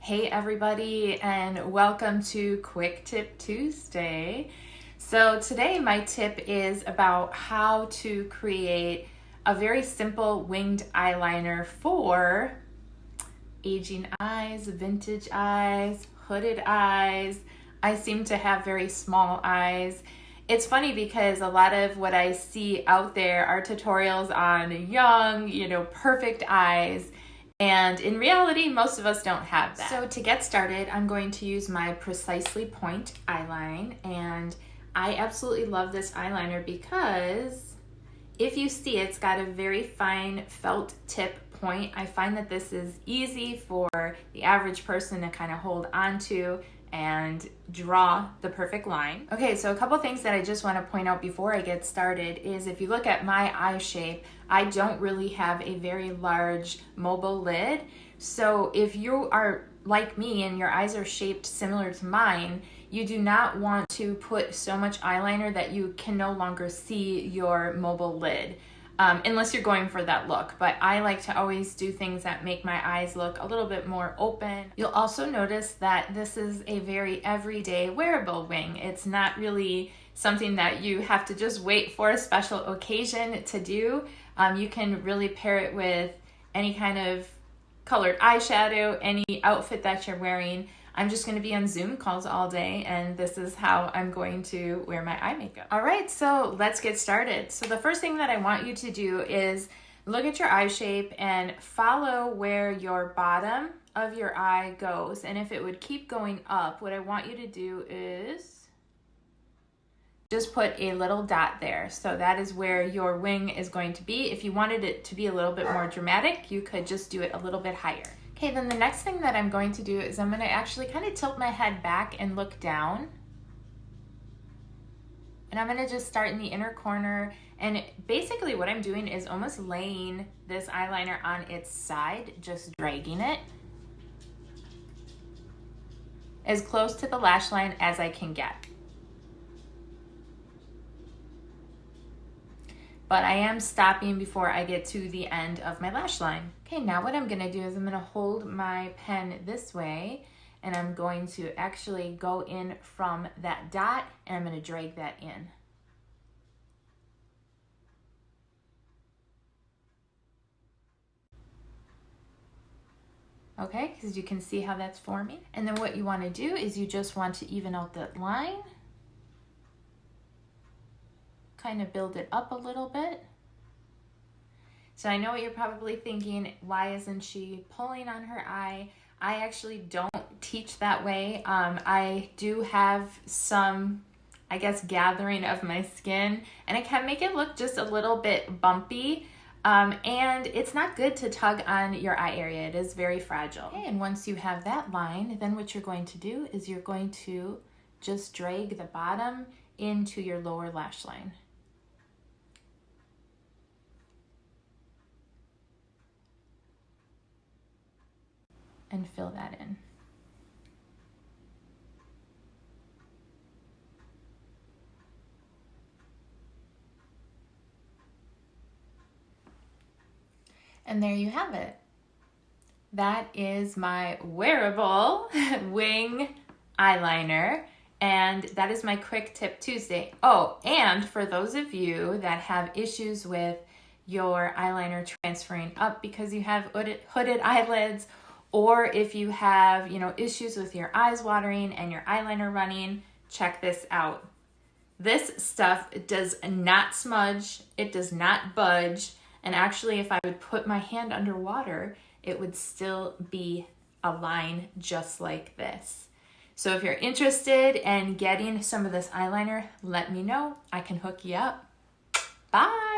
Hey everybody, and welcome to Quick Tip Tuesday. So today my tip is about how to create a very simple winged eyeliner for aging eyes, vintage eyes, hooded eyes. I seem to have very small eyes. It's funny because a lot of what I see out there are tutorials on young, perfect eyes. And in reality, most of us don't have that. So to get started, I'm going to use my Precisely Point eyeline. And I absolutely love this eyeliner because if you see, it's got a very fine felt tip point. I find that this is easy for the average person to kind of hold on to and draw the perfect line. Okay, so a couple things that I just want to point out before I get started is if you look at my eye shape, I don't really have a very large mobile lid. So if you are like me and your eyes are shaped similar to mine, you do not want to put so much eyeliner that you can no longer see your mobile lid. Unless you're going for that look. But I like to always do things that make my eyes look a little bit more open. You'll also notice that this is a very everyday wearable wing. It's not really something that you have to just wait for a special occasion to do. You can really pair it with any kind of colored eyeshadow, any outfit that you're wearing. I'm just going to be on Zoom calls all day, and this is how I'm going to wear my eye makeup. All right, so let's get started. So the first thing that I want you to do is look at your eye shape and follow where your bottom of your eye goes. And if it would keep going up, what I want you to do is just put a little dot there. So that is where your wing is going to be. If you wanted it to be a little bit more dramatic, you could just do it a little bit higher. Okay, then the next thing that I'm going to do is I'm going to actually kind of tilt my head back and look down. And I'm going to just start in the inner corner. And basically what I'm doing is almost laying this eyeliner on its side, just dragging it as close to the lash line as I can get. But I am stopping before I get to the end of my lash line. Okay, now what I'm gonna do is I'm gonna hold my pen this way and I'm going to actually go in from that dot and I'm gonna drag that in. Okay, because you can see how that's forming. And then what you wanna do is you just want to even out that line. Kind of build it up a little bit. So I know what you're probably thinking, why isn't she pulling on her eye? I actually don't teach that way. I do have some, I guess, gathering of my skin, and it can make it look just a little bit bumpy. And it's not good to tug on your eye area. It is very fragile. Okay, and once you have that line, then what you're going to do is you're going to just drag the bottom into your lower lash line. And fill that in. And there you have it. That is my wearable wing eyeliner, and that is my Quick Tip Tuesday. Oh, and for those of you that have issues with your eyeliner transferring up because you have hooded eyelids, or if you have, issues with your eyes watering and your eyeliner running, check this out. This stuff does not smudge, it does not budge, and actually if I would put my hand underwater, it would still be a line just like this. So if you're interested in getting some of this eyeliner, let me know. I can hook you up. Bye!